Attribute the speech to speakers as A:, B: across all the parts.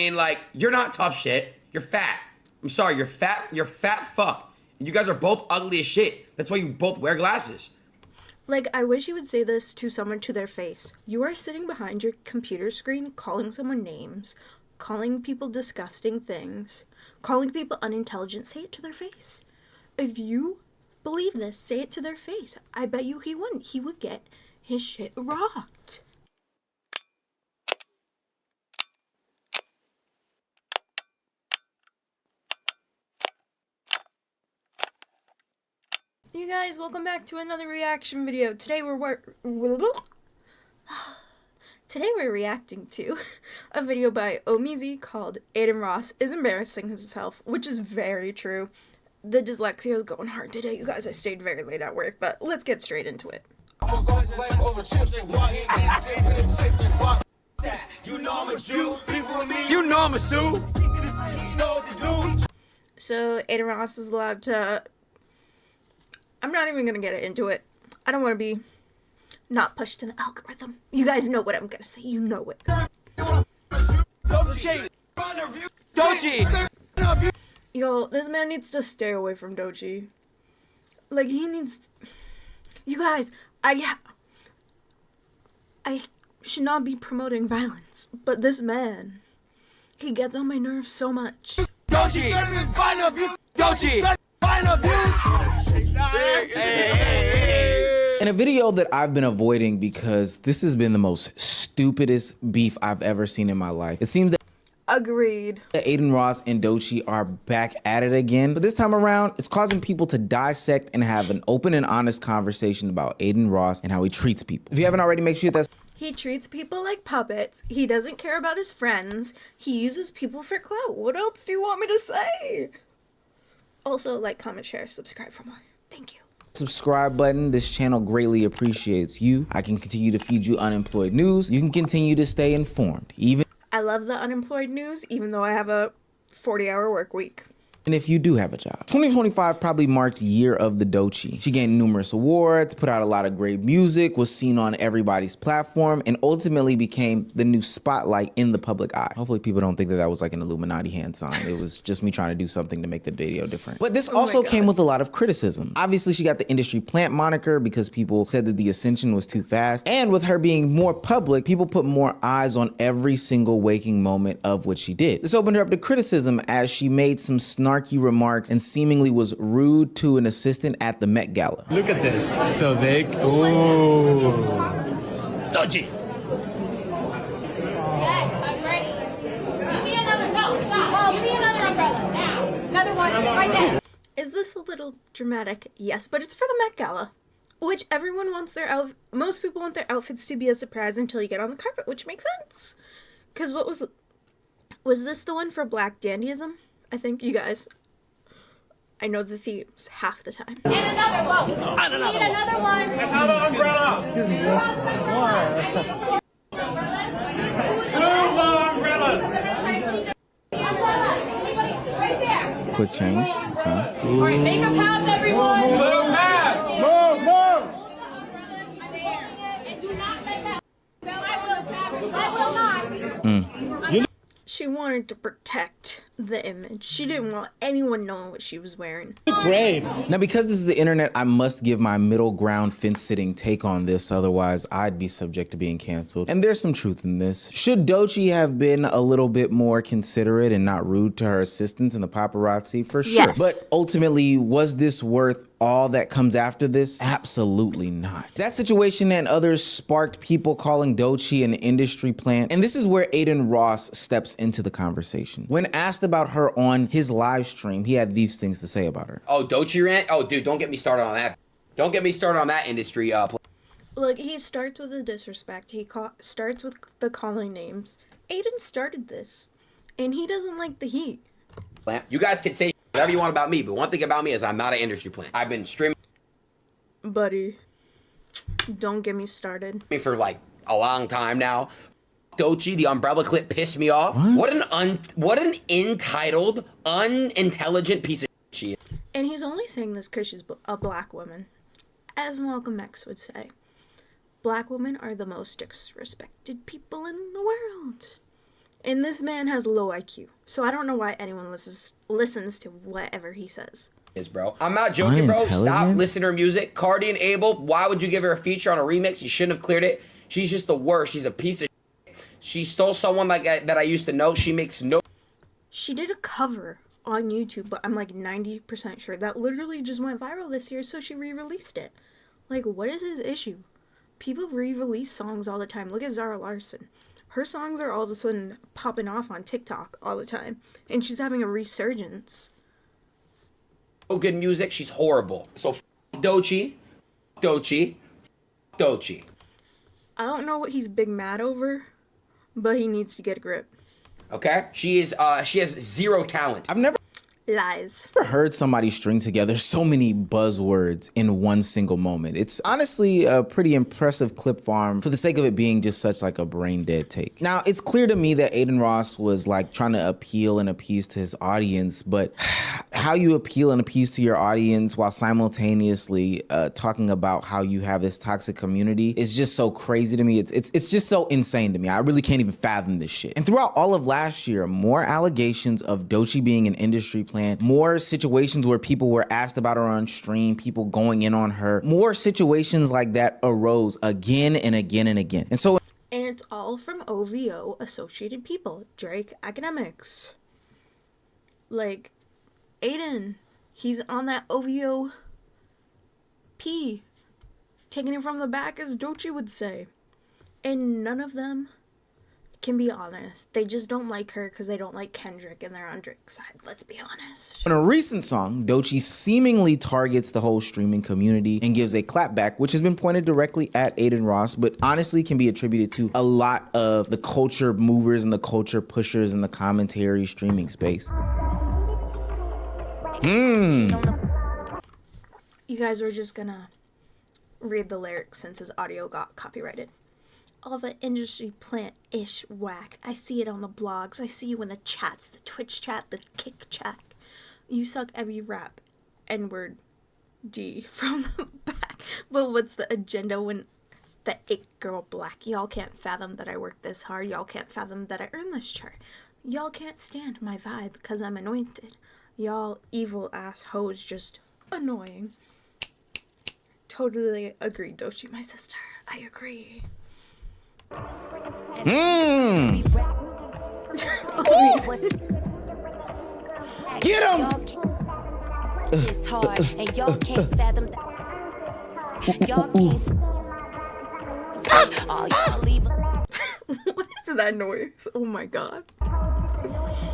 A: And like, you're not tough shit. You're fat. I'm sorry, you're fat. You're fat fuck. And you guys are both ugly as shit. That's why you both wear glasses.
B: Like, I wish you would say this to someone to their face. You are sitting behind your computer screen calling someone names, calling people disgusting things, calling people unintelligent. Say it to their face. If you believe this, say it to their face. I bet you he wouldn't. He would get his shit rocked. You guys, welcome back to another reaction video. Today we're reacting to a video by Omizi called Adin Ross is embarrassing himself, which is very true. The dyslexia is going hard today, you guys. I stayed very late at work, but let's get straight into it. You know I'm a Jew. You know I'm a Sue. So Adin Ross is allowed to... I'm not even gonna get into it. I don't want to be not pushed in the algorithm. You guys know what I'm gonna say. You know it. Doechii! Yo, this man needs to stay away from doechii. Like, he needs... You guys, I should not be promoting violence, but this man, he gets on my nerves so much. Doechii! Doechii!
C: In a video that I've been avoiding because this has been the most stupidest beef I've ever seen in my life. It seems that
B: Agreed.
C: Adin Ross and doechii are back at it again, but this time around, it's causing people to dissect and have an open and honest conversation about Adin Ross and how he treats people. If you haven't already, make sure that's...
B: He treats people like puppets. He doesn't care about his friends. He uses people for clout. What else do you want me to say? Also, like, comment, share, subscribe for more. Thank you.
C: Subscribe button. This channel greatly appreciates you. I can continue to feed you unemployed news. You can continue to stay informed.
B: I love the unemployed news, even though I have a 40-hour work week.
C: And if you do have a job. 2025 probably marked year of the doechii. She gained numerous awards, put out a lot of great music, was seen on everybody's platform, and ultimately became the new spotlight in the public eye. Hopefully people don't think that that was like an Illuminati hand sign. It was just me trying to do something to make the video different. But this also came with a lot of criticism. Obviously she got the industry plant moniker because people said that the ascension was too fast. And with her being more public, people put more eyes on every single waking moment of what she did. This opened her up to criticism as she made some snarky remarks and seemingly was rude to an assistant at the Met Gala.
D: Look at this. So they... Ooh.
C: doechii!
E: Yes, I'm ready. Give me another... No, stop. Give me another umbrella. Now. Another one right there.
B: Is this a little dramatic? Yes, but it's for the Met Gala, which everyone wants their most people want their outfits to be a surprise until you get on the carpet, which makes sense. Because what was this the one for Black Dandyism? I think, you guys, I know the themes half the time.
E: And another one. And another one.
D: Another umbrella.
E: Excuse me.
D: Two more umbrellas.
E: Right there.
C: Quick change. Okay.
E: All right, make a path, everyone.
D: Move back. Move, move.
E: And do not let that... I will not.
B: She wanted to protect the image. She didn't want anyone knowing what she was wearing.
D: Great.
C: Now, because this is the internet, I must give my middle ground fence-sitting take on this, otherwise I'd be subject to being canceled. And there's some truth in this. Should doechii have been a little bit more considerate and not rude to her assistants and the paparazzi? For sure.
B: Yes.
C: But ultimately, was this worth all that comes after this? Absolutely not. That situation and others sparked people calling doechii an industry plant, and this is where Adin Ross steps into the conversation. When asked about her on his live stream, he had these things to say about her.
A: Oh, doechii rant? Oh, dude, don't get me started on that. Don't get me started on that industry.
B: Look, he starts with the disrespect. He starts with the calling names. Adin started this, and he doesn't like the heat.
A: You guys can say whatever you want about me, but one thing about me is I'm not an industry plant. I've been streaming...
B: Buddy, don't get me started.
A: ...for like a long time now. doechii, the umbrella clip pissed me off. What an entitled, unintelligent piece of shit she is.
B: And he's only saying this because she's a black woman. As Malcolm X would say, black women are the most disrespected people in the world. And this man has low IQ, so I don't know why anyone listens to whatever he says.
A: Bro, I'm not joking, bro. Stop
C: Unintelligent?
A: listening to her music. Cardi and Abel, why would you give her a feature on a remix? You shouldn't have cleared it. She's just the worst. She's a piece of shit. She stole someone that I used to know. She makes no...
B: She did a cover on YouTube, but I'm like 90% sure that literally just went viral this year, so she re-released it. Like, what is his issue? People re-release songs all the time. Look at Zara Larsson. Her songs are all of a sudden popping off on TikTok all the time, and she's having a resurgence.
A: good music. She's horrible. So doechii.
B: I don't know what he's big mad over, but he needs to get a grip.
A: Okay? She has zero talent.
C: I've never
B: Lies.
C: heard somebody string together so many buzzwords in one single moment. It's honestly a pretty impressive clip farm for the sake of it being just such like a brain dead take. Now, it's clear to me that Adin Ross was like trying to appeal and appease to his audience, but how you appeal and appease to your audience while simultaneously talking about how you have this toxic community is just so crazy to me. It's just so insane to me. I really can't even fathom this shit. And throughout all of last year, more allegations of doechii being an industry plant, more situations where people were asked about her on stream, people going in on her, more situations like that arose again and again and again. And so
B: And it's all from OVO associated people. Drake Academics. Like, Adin, he's on that OVO P. Taking it from the back, as doechii would say. And none of them can be honest. They just don't like her because they don't like Kendrick and they're on Drake's side. Let's be honest.
C: in a recent song, doechii seemingly targets the whole streaming community and gives a clapback, which has been pointed directly at Adin Ross, but honestly can be attributed to a lot of the culture movers and the culture pushers in the commentary streaming space.
B: You guys were just gonna read the lyrics since his audio got copyrighted. All the industry plant-ish whack. I see it on the blogs. I see you in the chats, the Twitch chat, the Kick chat. You suck every rap N-word D from the back. But what's the agenda when the it girl black? Y'all can't fathom that I work this hard. Y'all can't fathom that I earn this chart. Y'all can't stand my vibe because I'm anointed. Y'all evil ass hoes just annoying. Totally agree, doechii, my sister. I agree.
C: Get him!
F: It's hard, and y'all can't fathom that. Y'all can't. Oh, y'all leave.
B: What is that noise? Oh my god.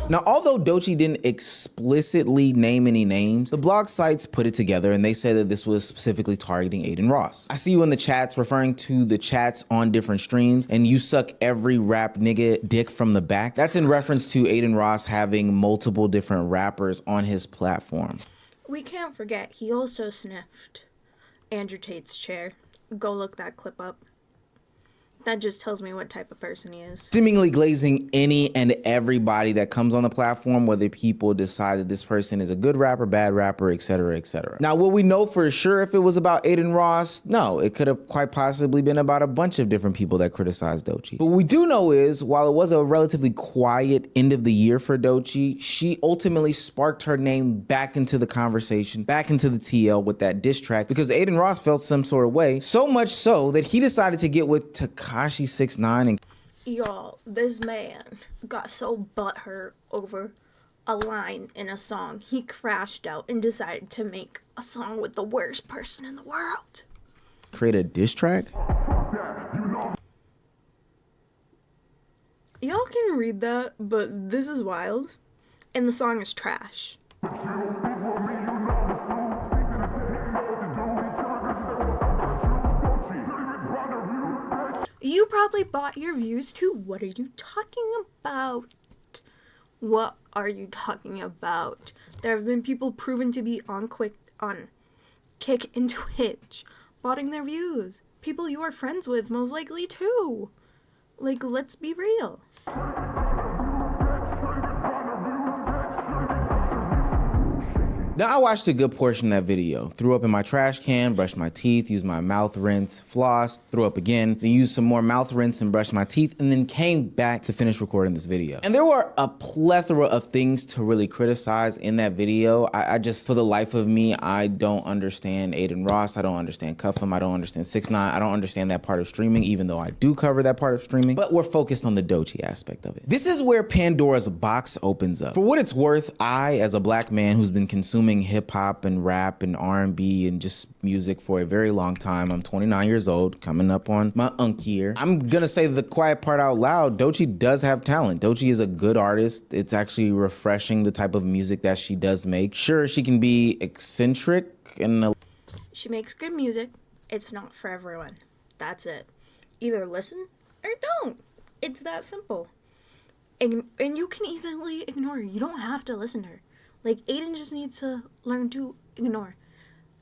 C: Now, although doechii didn't explicitly name any names, the blog sites put it together and they said that this was specifically targeting Adin Ross. I see you in the chats referring to the chats on different streams and you suck every rap nigga dick from the back. That's in reference to Adin Ross having multiple different rappers on his platform.
B: We can't forget, he also sniffed Andrew Tate's chair. Go look that clip up. That just tells me what type of person he is.
C: Seemingly glazing any and everybody that comes on the platform, whether people decide that this person is a good rapper, bad rapper, etc., etc. Now, will we know for sure if it was about Adin Ross? No, it could have quite possibly been about a bunch of different people that criticized doechii. But what we do know is, while it was a relatively quiet end of the year for doechii, she ultimately sparked her name back into the conversation, back into the TL with that diss track, because Adin Ross felt some sort of way, so much so that he decided to get with Tekashi 6ix9ine and
B: Y'all, this man got so butthurt over a line in a song, he crashed out and decided to make a song with the worst person in the world.
C: create a diss track.
B: Y'all can read that, but this is wild. And the song is trash. You probably bought your views too. What are you talking about? What are you talking about? There have been people proven to be on Kick and Twitch, botting their views. People you are friends with, most likely too. Like, let's be real.
C: Now, I watched a good portion of that video, threw up in my trash can, brushed my teeth, used my mouth rinse, flossed, threw up again, then used some more mouth rinse and brushed my teeth, and then came back to finish recording this video. And there were a plethora of things to really criticize in that video. I just, for the life of me, I don't understand Adinross, I don't understand Cuff'em, I don't understand 6ix9ine, I don't understand that part of streaming, even though I do cover that part of streaming, but we're focused on the doechii aspect of it. This is where Pandora's box opens up. For what it's worth, I, as a black man who's been consuming hip hop and rap and R&B and just music for a very long time. I'm 29 years old, coming up on my year. I'm gonna say the quiet part out loud. Doechii does have talent. Doechii is a good artist. It's actually refreshing, the type of music that she does make. Sure, she can be eccentric and
B: She makes good music. It's not for everyone. That's it. Either listen or don't. It's that simple. And you can easily ignore her. You don't have to listen to her. Like, Adin just needs to learn to ignore.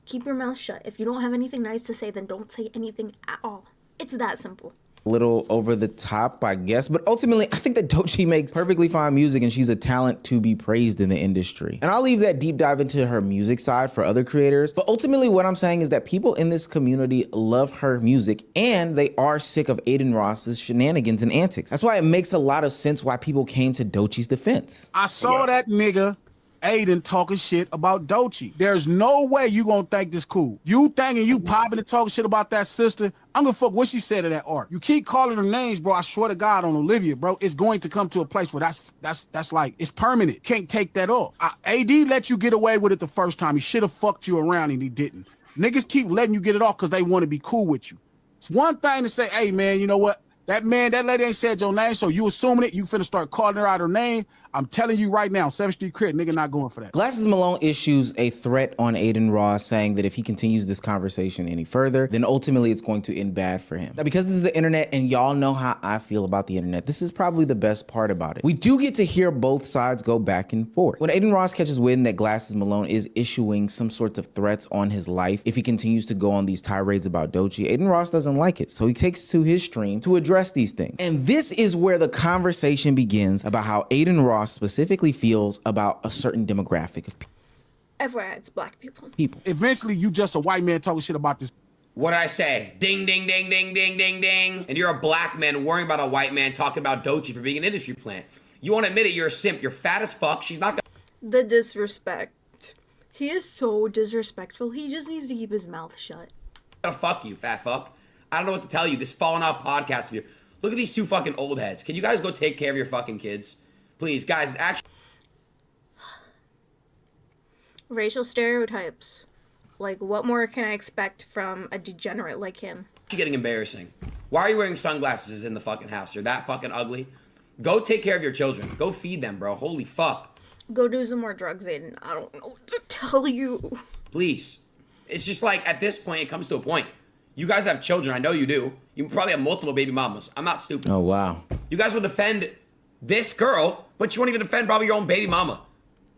B: Keep your mouth shut. If you don't have anything nice to say, then don't say anything at all. It's that simple.
C: little over the top, I guess. But ultimately, I think that doechii makes perfectly fine music and she's a talent to be praised in the industry. And I'll leave that deep dive into her music side for other creators. But ultimately, what I'm saying is that people in this community love her music and they are sick of Adinross's shenanigans and antics. That's why it makes a lot of sense why people came to doechii's defense.
G: I saw that nigga Adin talking shit about doechii. There's no way you gonna think this cool. You thinking you popping and talking shit about that sister? I'm gonna fuck what she said to that art. You keep calling her names, bro. I swear to God on Olivia, bro. It's going to come to a place where that's like, it's permanent. Can't take that off. AD let you get away with it the first time. He should have fucked you around and he didn't. Niggas keep letting you get it off because they want to be cool with you. It's one thing to say, hey man, you know what? That lady ain't said your name, so you assuming it, you finna start calling her out her name. I'm telling you right now, 7th Street Crit, nigga not going for that.
C: Glasses Malone issues a threat on Adinross saying that if he continues this conversation any further, then ultimately it's going to end bad for him. Now, because this is the internet and y'all know how I feel about the internet, this is probably the best part about it. We do get to hear both sides go back and forth. When Adinross catches wind that Glasses Malone is issuing some sorts of threats on his life if he continues to go on these tirades about doechii, Adinross doesn't like it, so he takes to his stream to address these things. And this is where the conversation begins about how Adinross specifically feels about a certain demographic of people.
B: Everywhere it's black people.
G: Eventually, you just a white man talking shit about this.
A: What'd I say? Ding, ding, ding, ding, ding, ding, ding. And you're a black man worrying about a white man talking about doechii for being an industry plant. You want to admit it, you're a simp. You're fat as fuck. She's not gonna...
B: The disrespect. He is so disrespectful. He just needs to keep his mouth shut.
A: Fuck you, fat fuck. I don't know what to tell you. This falling off podcast of you. Look at these two fucking old heads. Can you guys go take care of your fucking kids? Please, guys, it's actually...
B: Racial stereotypes. Like, what more can I expect from a degenerate like him?
A: Getting embarrassing. Why are you wearing sunglasses in the fucking house? You're that fucking ugly. Go take care of your children. Go feed them, bro. Holy fuck.
B: Go do some more drugs, Adin. I don't know what to tell you.
A: Please. It's just like, at this point, it comes to a point. You guys have children. I know you do. You probably have multiple baby mamas. I'm not stupid.
C: Oh, wow.
A: You guys will defend this girl, but you won't even defend probably your own baby mama.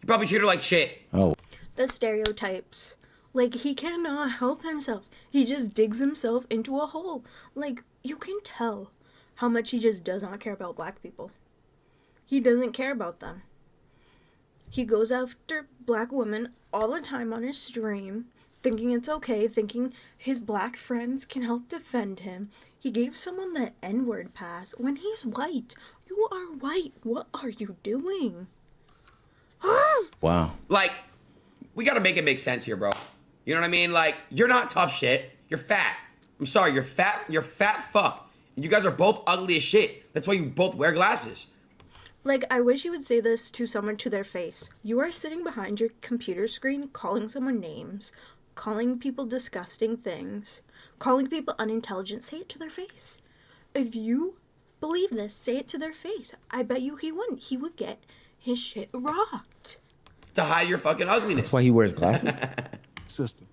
A: You probably treat her like shit.
C: Oh.
B: The stereotypes. Like, he cannot help himself. He just digs himself into a hole. Like, you can tell how much he just does not care about black people. He doesn't care about them. He goes after black women all the time on his stream, thinking it's okay, thinking his black friends can help defend him. He gave someone the N-word pass when he's white. You are white. What are you doing?
C: Wow.
A: Like, we gotta make it make sense here, bro. You know what I mean? Like, you're not tough shit. You're fat. I'm sorry, you're fat. You're fat fuck. And you guys are both ugly as shit. That's why you both wear glasses.
B: Like, I wish you would say this to someone to their face. You are sitting behind your computer screen calling someone names, calling people disgusting things, calling people unintelligent. Say it to their face. If you believe this, say it to their face. I bet you he wouldn't. He would get his shit rocked.
A: To hide your fucking ugliness.
C: That's why he wears glasses?
G: Sister.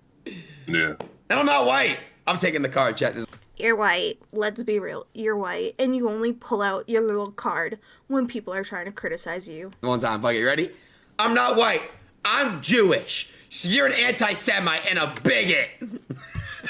D: Yeah.
A: And I'm not white. I'm taking the card. Check this.
B: You're white. Let's be real. You're white. And you only pull out your little card when people are trying to criticize you.
A: One time. Fuck it. You ready? I'm not white. I'm Jewish. So you're an anti-Semite and a bigot.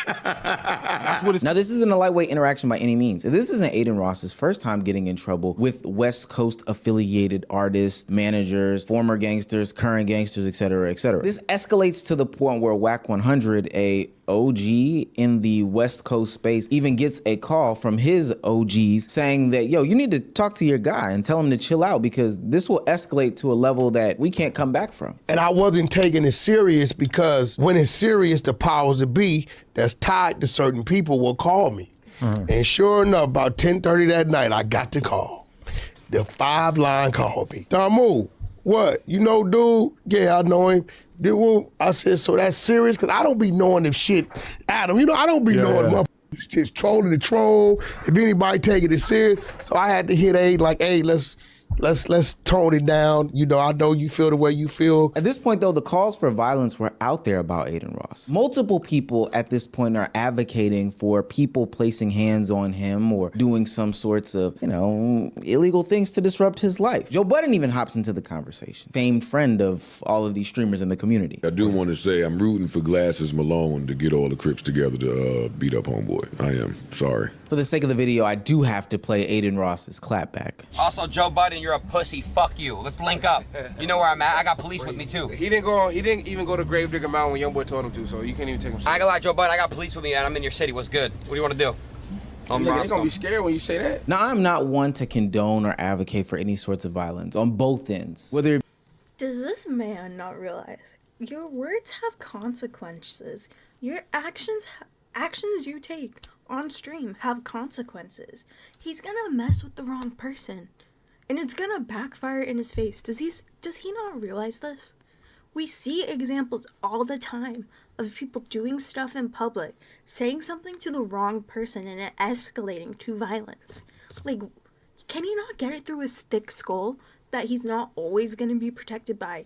G: That's what it's.
C: Now, this isn't a lightweight interaction by any means. This isn't Adin Ross's first time getting in trouble with West Coast affiliated artists, managers, former gangsters, current gangsters, etc., etc. This escalates to the point where Whack 100, a OG in the West Coast space, even gets a call from his OGs saying that, yo, you need to talk to your guy and tell him to chill out because this will escalate to a level that we can't come back from.
H: And I wasn't taking it serious because when it's serious, the powers that be that's tied to certain people will call me. And sure enough, about 10:30 that night, I got the call. The 5-line called me. Damu, what? You know, dude? Yeah, I know him. I said, so that's serious? Because I don't be knowing if shit, Adam, you know, I don't be knowing motherfuckers just trolling the troll, if anybody taking it serious. So I had to hit A like, hey, let's tone it down. You know, I know you feel the way you feel.
C: At this point, though, the calls for violence were out there about Adin Ross. Multiple people at this point are advocating for people placing hands on him or doing some sorts of, you know, illegal things to disrupt his life. Joe Budden even hops into the conversation. Famed friend of all of these streamers in the community.
I: I do want to say I'm rooting for Glasses Malone to get all the Crips together to beat up homeboy. I am. Sorry.
C: For the sake of the video, I do have to play Adin Ross's clapback.
A: Also, Joe Budden, you're a pussy. Fuck you. Let's link up. You know where I'm at. I got police with me too.
J: He didn't even go to Gravedigger Mountain when Youngboy told him to, so you can't even take him serious.
A: I ain't gonna lie, Joe Budden, I got police with me and I'm in your city. What's good? What do you want to do?
J: They're gonna be scared when you say that.
C: Now, I'm not one to condone or advocate for any sorts of violence on both ends. Whether
B: Does this man not realize your words have consequences? Your actions you take on stream have consequences. He's gonna mess with the wrong person, and it's gonna backfire in his face. Does he not realize this? We see examples all the time of people doing stuff in public, saying something to the wrong person, and it escalating to violence. Like, can he not get it through his thick skull that he's not always gonna be protected by,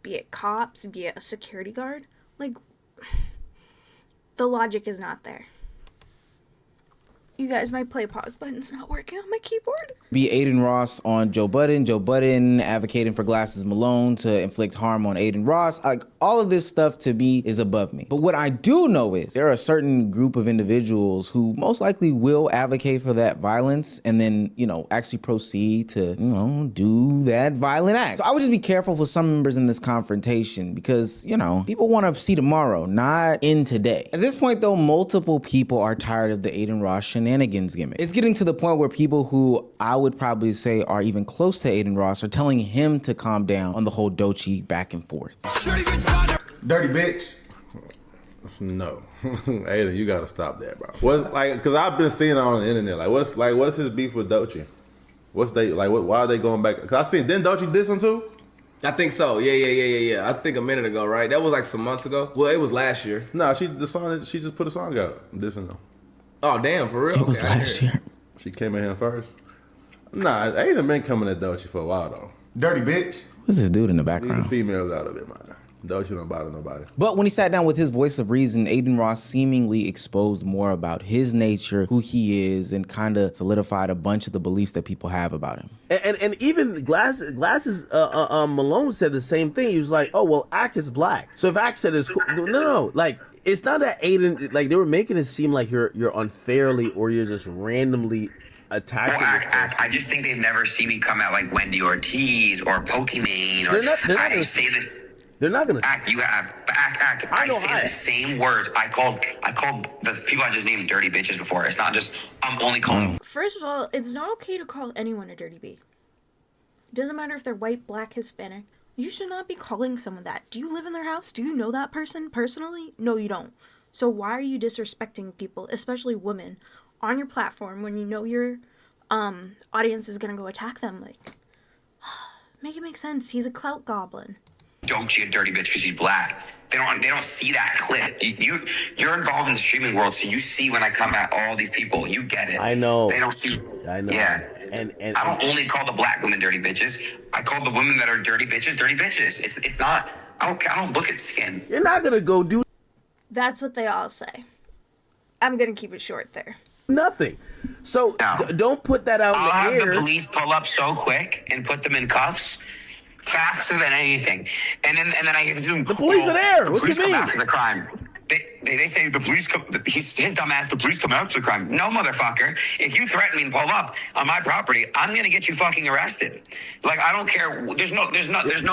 B: be it cops, be it a security guard? Like, the logic is not there. You guys, my play pause button's not working on my keyboard.
C: Be Adin Ross on Joe Budden advocating for Glasses Malone to inflict harm on Adin Ross. Like, all of this stuff to me is above me. But what I do know is there are a certain group of individuals who most likely will advocate for that violence and then, you know, actually proceed to, you know, do that violent act. So I would just be careful for some members in this confrontation because, you know, people want to see tomorrow, not in today. At this point, though, multiple people are tired of the Adin Ross shenanigans gimmick. It's getting to the point where people who I would probably say are even close to Adin Ross are telling him to calm down on the whole doechii back and forth.
K: Dirty bitch. No. Adin, you gotta stop that, bro. What's like, cause I've been seeing it on the internet. What's his beef with doechii? Why are they going back? Cause I seen, didn't doechii diss him too?
J: I think so. Yeah. I think a minute ago, right? That was like some months ago. Well, it was last year.
K: No, she just put a song out dissing them.
J: Oh, damn, for real?
C: It was last year.
K: She came in here first. Nah, Adin been coming at doechii for a while though.
H: Dirty bitch.
C: What's this dude in the
K: Leave
C: background?
K: the females out of it, man. doechii don't bother nobody.
C: But when he sat down with his voice of reason, Adin Ross seemingly exposed more about his nature, who he is, and kind of solidified a bunch of the beliefs that people have about him.
L: And even Glasses Malone said the same thing. He was like, oh, well, Ak is black. So if Ak said it's cool, no. Like, it's not that Adin, like, they were making it seem like you're unfairly or you're just randomly attacking.
M: Well, I just think they've never seen me come out like Wendy Ortiz or Pokimane or I say that.
L: They're not gonna.
M: I say the same words. I called the people I just named dirty bitches before. It's not just I'm only calling.
B: First of all, it's not okay to call anyone a dirty B. It doesn't matter if they're white, black, Hispanic. You should not be calling someone that. Do you live in their house? Do you know that person personally? No, you don't. So why are you disrespecting people, especially women, on your platform when you know your audience is gonna go attack them? Like, make it make sense. He's a clout goblin.
M: Doechii a dirty bitch because he's black. They don't see that clip. You're involved in the streaming world, so you see when I come at all these people. You get it.
L: I know.
M: They don't see.
L: I know.
M: Yeah. And I don't only call the black women dirty bitches. I call the women that are dirty bitches dirty bitches. It's not. I don't look at skin.
L: You're not gonna go do.
B: That's what they all say. I'm gonna keep it short there.
L: Nothing. So don't put that out in the air.
M: I'll have the police pull up so quick and put them in cuffs. Faster than anything, and then I get to
L: the police are there.
M: The
L: What
M: police
L: you mean?
M: come after the crime. They say the police come, his dumb ass, the police come after the crime. No, motherfucker. If you threaten me and pull up on my property, I'm gonna get you fucking arrested. Like, I don't care. There's no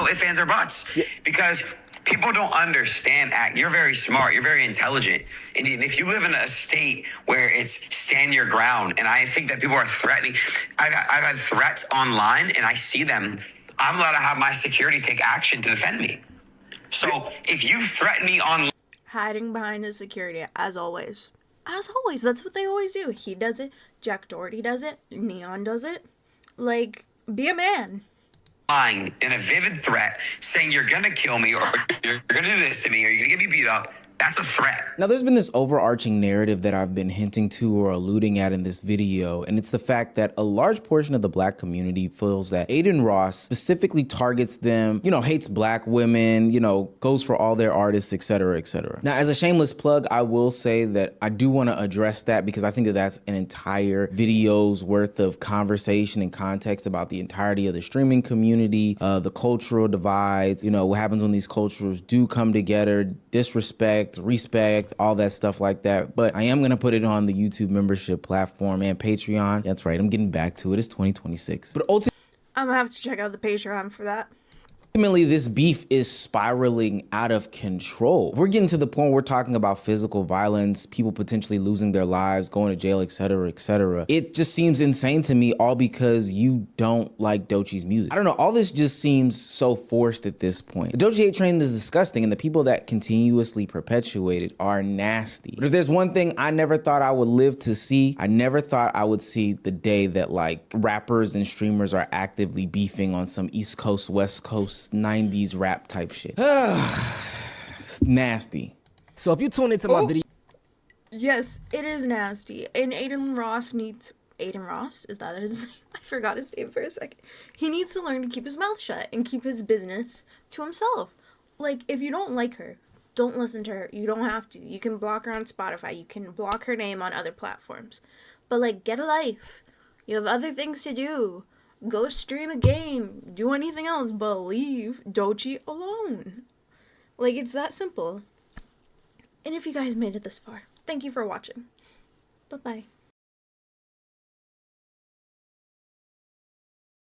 M: ifs, ands, or buts. Because people don't understand act. You're very smart. You're very intelligent. And if you live in a state where it's stand your ground, and I think that people are threatening, I've had threats online, and I see them. I'm allowed to have my security take action to defend me. So if you threaten me online,
B: hiding behind his security, as always. As always, that's what they always do. He does it, Jack Doherty does it, Neon does it. Like, be a man.
M: lying in a vivid threat, saying you're gonna kill me, or you're gonna do this to me, or you're gonna get me beat up, that's a threat.
C: Now, there's been this overarching narrative that I've been hinting to or alluding at in this video, and it's the fact that a large portion of the black community feels that Adin Ross specifically targets them, you know, hates black women, you know, goes for all their artists, etc., etc. Now, as a shameless plug, I will say that I do want to address that because I think that that's an entire video's worth of conversation and context about the entirety of the streaming community, the cultural divides, you know, what happens when these cultures do come together, disrespect, respect, all that stuff like that. But I am going to put it on the YouTube membership platform and Patreon. That's right, I'm getting back to it. It's 2026. But ultimately,
B: I'm gonna have to check out the Patreon for that.
C: ultimately, this beef is spiraling out of control. We're getting to the point where we're talking about physical violence, people potentially losing their lives, going to jail, etc., etc. It just seems insane to me, all because you don't like doechii's music. I don't know, all this just seems so forced at this point. The doechii hate train is disgusting, and the people that continuously perpetuate it are nasty. But if there's one thing I never thought I would live to see, I never thought I would see the day that like rappers and streamers are actively beefing on some East Coast, West Coast 90s rap type shit. It's nasty.
N: So if you tune into my video,
B: Yes, it is nasty. And Adin Ross, is that his name? I forgot his name for a second. He needs to learn to keep his mouth shut and keep his business to himself. Like, if you don't like her, don't listen to her. You don't have to. You can block her on Spotify. You can block her name on other platforms. But, like, get a life. You have other things to do. Go stream a game. Do anything else but leave doechii alone. Like, it's that simple. And if you guys made it this far, thank you for watching. Bye-bye.